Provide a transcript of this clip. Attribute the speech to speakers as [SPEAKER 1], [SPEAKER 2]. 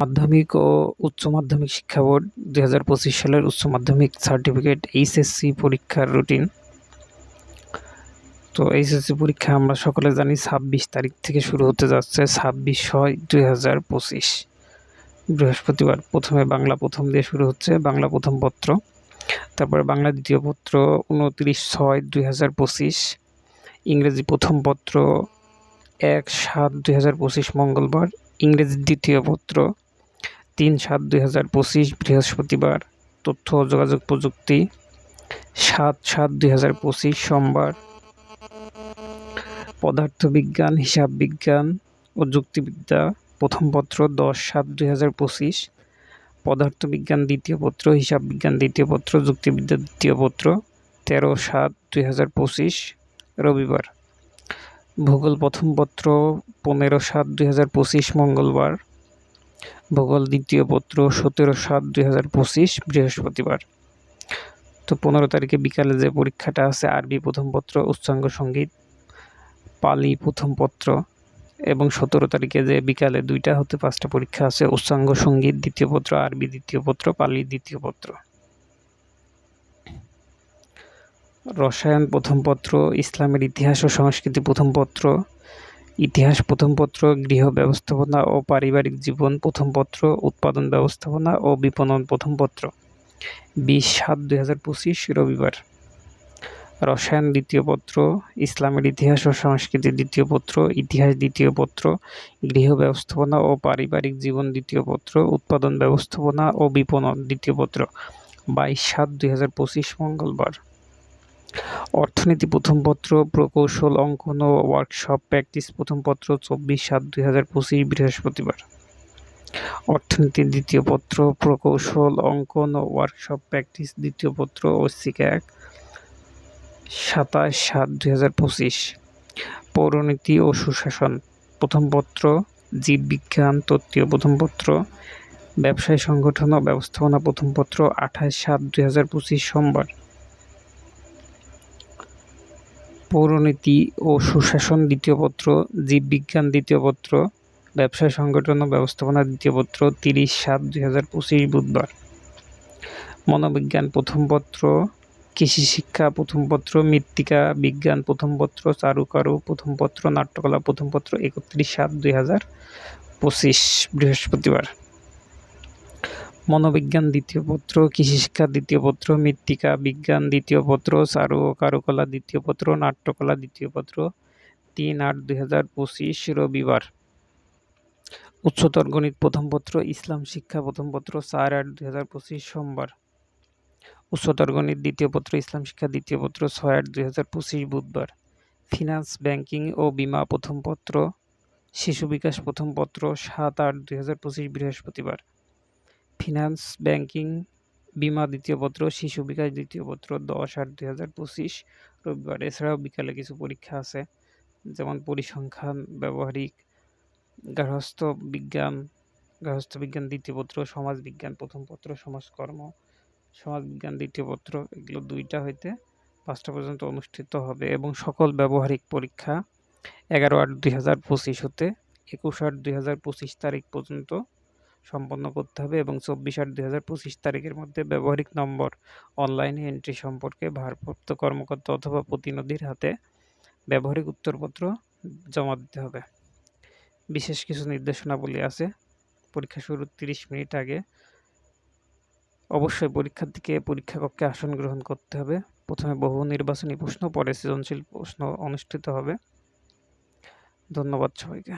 [SPEAKER 1] মাধ্যমিক ও উচ্চ মাধ্যমিক শিক্ষা বোর্ড 2025 সালের উচ্চ মাধ্যমিক সার্টিফিকেট এইচএসসি পরীক্ষার রুটিন। তো এইচএসসি পরীক্ষা আমরা সকলে জানি 26 তারিখ থেকে শুরু হতে যাচ্ছে। 26/6/2025 বৃহস্পতিবার। প্রথমে বাংলা প্রথম দিয়ে শুরু হচ্ছে, বাংলা প্রথম পত্র। তারপরে বাংলা দ্বিতীয় পত্র 29/6/2025, ইংরেজি প্রথম পত্র 1/7/2025 মঙ্গলবার, ইংরেজি দ্বিতীয় পত্র 3/7/2025 বৃহস্পতিবার, তথ্য ও যোগাযোগ প্রযুক্তি 7/7/2025 সোমবার, পদার্থবিজ্ঞান, হিসাব বিজ্ঞান ও যুক্তিবিদ্যা প্রথম পত্র 10/7/2025, পদার্থবিজ্ঞান দ্বিতীয় পত্র, হিসাব বিজ্ঞান দ্বিতীয় পত্র, যুক্তিবিদ্যা দ্বিতীয় পত্র 13/7/2025 রবিবার, ভূগোল প্রথম পত্র 15/7/2025 মঙ্গলবার, ভূগোল দ্বিতীয় পত্র 17/7/2025 বৃহস্পতিবার। তো 15 তারিখে বিকালে যে পরীক্ষাটা আছে, আরবি প্রথম পত্র, উচ্চাঙ্গ সঙ্গীত, পালি প্রথম পত্র, এবং 17 তারিখে যে বিকালে 2টা হতে 5টা পরীক্ষা আছে, উচ্চাঙ্গ সঙ্গীত দ্বিতীয় পত্র, আরবি দ্বিতীয় পত্র, পালি দ্বিতীয় পত্র। রসায়ন প্রথম পত্র, ইসলামের ইতিহাস ও সংস্কৃতি প্রথম পত্র, ইতিহাস প্রথম পত্র, গৃহ ব্যবস্থাপনা ও পারিবারিক জীবন প্রথম পত্র, উৎপাদন ব্যবস্থাপনা ও বিপণন প্রথম পত্র 20/7/2025 রবিবার। রসায়ন দ্বিতীয় পত্র, ইসলামের ইতিহাস ও সংস্কৃতি দ্বিতীয় পত্র, ইতিহাস দ্বিতীয় পত্র, গৃহ ব্যবস্থাপনা ও পারিবারিক জীবন দ্বিতীয় পত্র, উৎপাদন ব্যবস্থাপনা ও বিপণন দ্বিতীয় পত্র 22/7/2025 মঙ্গলবার। অর্থনীতি প্রথম পত্র, প্রকৌশল অঙ্কন ও ওয়ার্কশপ প্র্যাকটিস প্রথম পত্র 24/7/2025 বৃহস্পতিবার। অর্থনীতি দ্বিতীয় পত্র, প্রকৌশল অঙ্কন ও ওয়ার্কশপ প্র্যাকটিস দ্বিতীয় পত্র ঐচ্ছিক 1 27/7/2025। পৌরনীতি ও সুশাসন প্রথম পত্র, জীববিজ্ঞান তত্ত্বীয় প্রথম পত্র, ব্যবসায় সংগঠন ও ব্যবস্থাপনা প্রথম পত্র 28/7/2025 সোমবার। পৌরনীতি ও সুশাসন দ্বিতীয় পত্র, জীববিজ্ঞান দ্বিতীয় পত্র, ব্যবসায় সংগঠন ও ব্যবস্থাপনা দ্বিতীয় পত্র 30/7/2025 বুধবার। মনোবিজ্ঞান প্রথম পত্র, কৃষি শিক্ষা প্রথম পত্র, মৃত্তিকা বিজ্ঞান প্রথম পত্র, চারুকারু প্রথম পত্র, নাট্যকলা প্রথম পত্র 31/7/2025 বৃহস্পতিবার। মনোবিজ্ঞান দ্বিতীয় পত্র, কৃষি শিক্ষা দ্বিতীয় পত্র, মৃত্তিকা বিজ্ঞান দ্বিতীয় পত্র, চারু ও কারুকলা দ্বিতীয় পত্র, নাট্যকলা দ্বিতীয় পত্র 3/8/2025 রবিবার। উচ্চতর গণিত প্রথম পত্র, ইসলাম শিক্ষা প্রথম পত্র 4/8/2025 সোমবার। উচ্চতর গণিত দ্বিতীয় পত্র, ইসলাম শিক্ষা দ্বিতীয় পত্র 6/8/2025 বুধবার। ফিনান্স ব্যাংকিং ও বিমা প্রথম পত্র, শিশু বিকাশ প্রথম পত্র 7/8/2025 বৃহস্পতিবার। ফিনান্স ব্যাংকিং বিমা দ্বিতীয় পত্র, শিশু বিকাশ দ্বিতীয় পত্র 10/8/2025 রবিবার। এছাড়াও বিকালে কিছু পরীক্ষা আছে, যেমন পরিসংখ্যান, ব্যবহারিক, গার্হস্থ্য বিজ্ঞান দ্বিতীয় পত্র, সমাজ বিজ্ঞান প্রথম পত্র, সমাজকর্ম, সমাজ বিজ্ঞান দ্বিতীয় পত্র, এগুলো 2টা হইতে 5টা পর্যন্ত অনুষ্ঠিত হবে। এবং সকল ব্যবহারিক পরীক্ষা 11/8/2025 হতে 21/8/2025 তারিখ পর্যন্ত সম্পন্ন করতে হবে, এবং 24/8/2025 তারিখের মধ্যে ব্যবহারিক নম্বর অনলাইনে এন্ট্রি সম্পর্কে ভারপ্রাপ্ত কর্মকর্তা অথবা প্রতিনিধির হাতে ব্যবহারিক উত্তরপত্র জমা দিতে হবে। বিশেষ কিছু নির্দেশনাবলী আছে। পরীক্ষা শুরুর 30 মিনিট আগে অবশ্যই পরীক্ষার্থীকে পরীক্ষা কক্ষে আসন গ্রহণ করতে হবে। প্রথমে বহু নির্বাচনী প্রশ্ন, পরে সৃজনশীল প্রশ্ন অনুষ্ঠিত হবে। ধন্যবাদ সবাইকে।